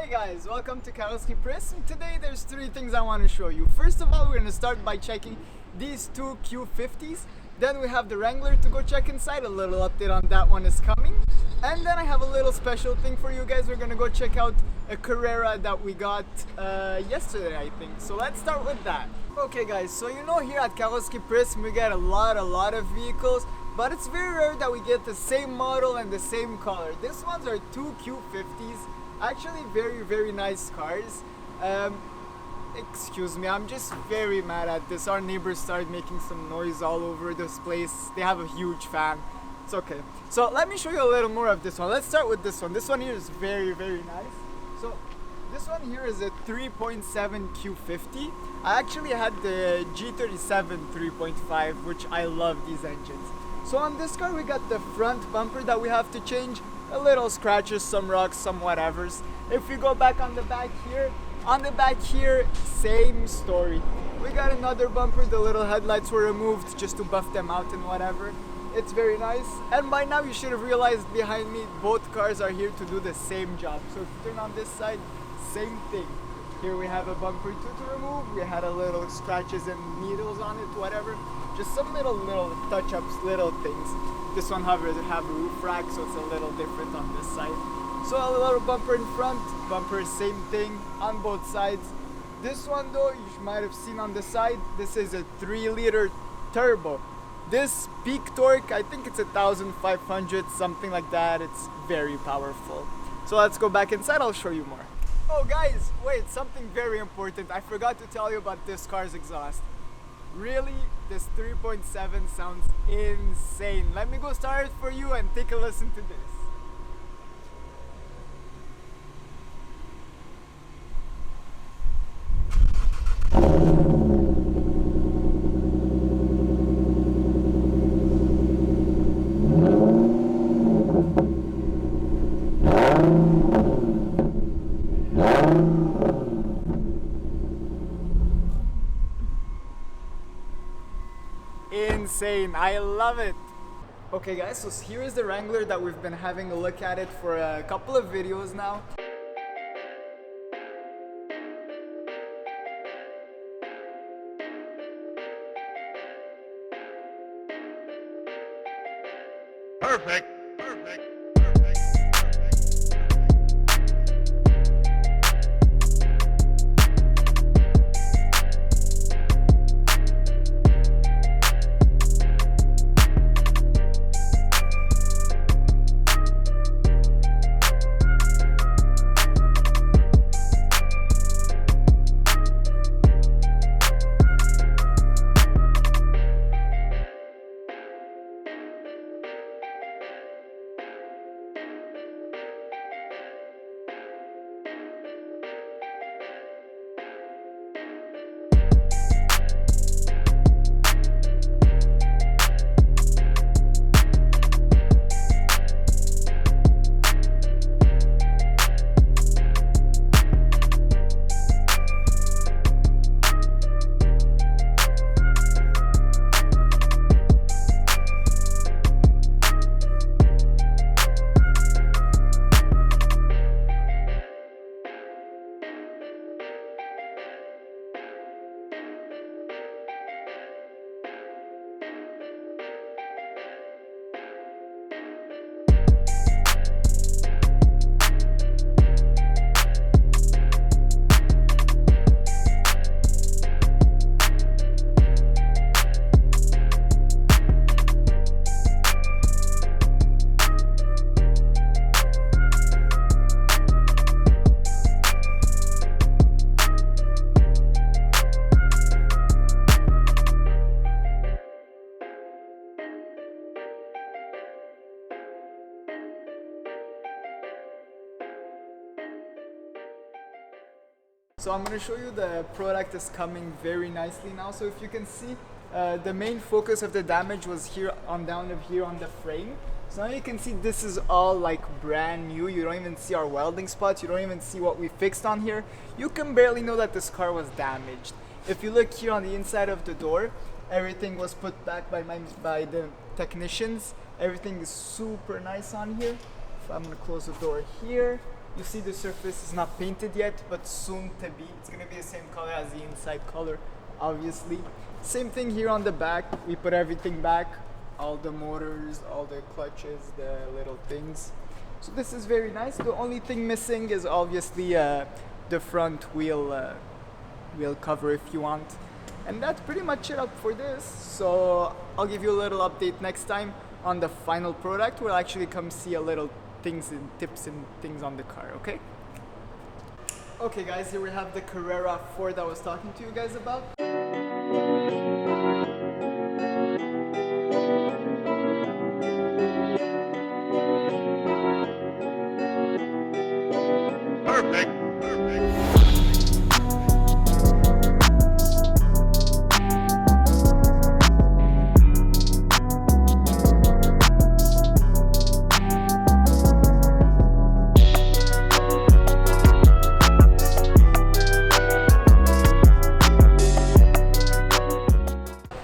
Hey guys, welcome to Carrosserie Prisme. Today there's three things I want to show you. First of all, we're going to start by checking these two Q50's. Then we have the Wrangler to go check inside. A little update on that one is coming. And then I have a little special thing for you guys. We're going to go check out a Carrera that we got yesterday, I think. So let's start with that. Okay guys, so you know here at Carrosserie Prisme we get a lot of vehicles. But it's very rare that we get the same model and the same color. These ones are two Q50's. Actually very nice cars. Excuse me, I'm just very mad at this. Our neighbors started making some noise all over this place. They have a huge fan. It's okay. So let me show you a little more of this one. Let's start with this one. This one here is very nice. So this one here is a 3.7 Q50. I actually had the G37 3.5, which I love these engines. So on this car we got the front bumper that we have to change. A little scratches, some rocks, some whatevers. If we go back on the back here, same story. We got another bumper, the little headlights were removed just to buff them out and whatever. It's very nice. And by now you should have realized behind me, both cars are here to do the same job. So if you turn on this side, same thing. Here we have a bumper to remove. We had a little scratches and needles on it, whatever. Just some little touch-ups, little things. This one have a roof rack, so it's a little different on this side. So a little bumper in front, bumper same thing on both sides. This one though, you might have seen on the side, this is a 3-liter turbo. This peak torque, I think it's 1,500, something like that. It's very powerful. So let's go back inside, I'll show you more. Oh guys, wait, something very important. I forgot to tell you about this car's exhaust. Really, this 3.7 sounds insane. Let me go start it for you and take a listen to this. Insane, I love it. Okay guys, so here is the Wrangler that we've been having a look at it for a couple of videos now. Perfect. So I'm going to show you the product is coming very nicely now. So if you can see, the main focus of the damage was here on down of here on the frame. So now you can see this is all like brand new. You don't even see our welding spots. You don't even see what we fixed on here. You can barely know that this car was damaged. If you look here on the inside of the door, everything was put back by the technicians. Everything is super nice on here. So I'm gonna close the door here. You see the surface is not painted yet, but soon to be. It's gonna be the same color as the inside color, obviously. Same thing here on the back. We put everything back, all the motors, all the clutches, the little things. So this is very nice. The only thing missing is obviously the front wheel cover if you want. And that's pretty much it up for this. So I'll give you a little update next time on the final product. We'll actually come see a little things and tips and things on the car, okay? Okay guys, here we have the Carrera 4 that I was talking to you guys about. Perfect.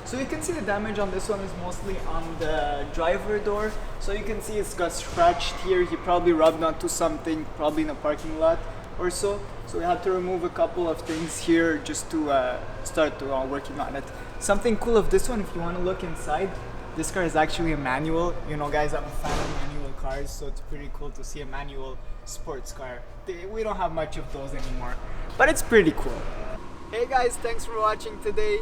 So you can see the damage on this one is mostly on the driver door. So you can see it's got scratched here. He probably rubbed onto something, probably in a parking lot or so. So we had to remove a couple of things here just to start working on it. Something cool of this one, if you want to look inside, this car is actually a manual. You know guys, I'm a fan of manual cars, so it's pretty cool to see a manual sports car. We don't have much of those anymore, but it's pretty cool. Hey guys, thanks for watching today.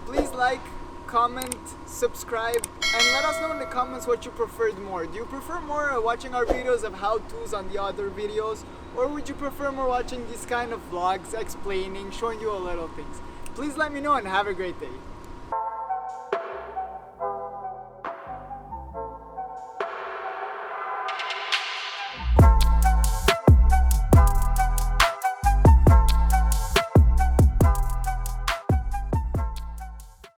Please like, comment, subscribe, and let us know in the comments what you preferred more. Do you prefer more watching our videos of how-tos on the other videos, or would you prefer more watching these kind of vlogs explaining, showing you a little things? Please let me know and have a great day.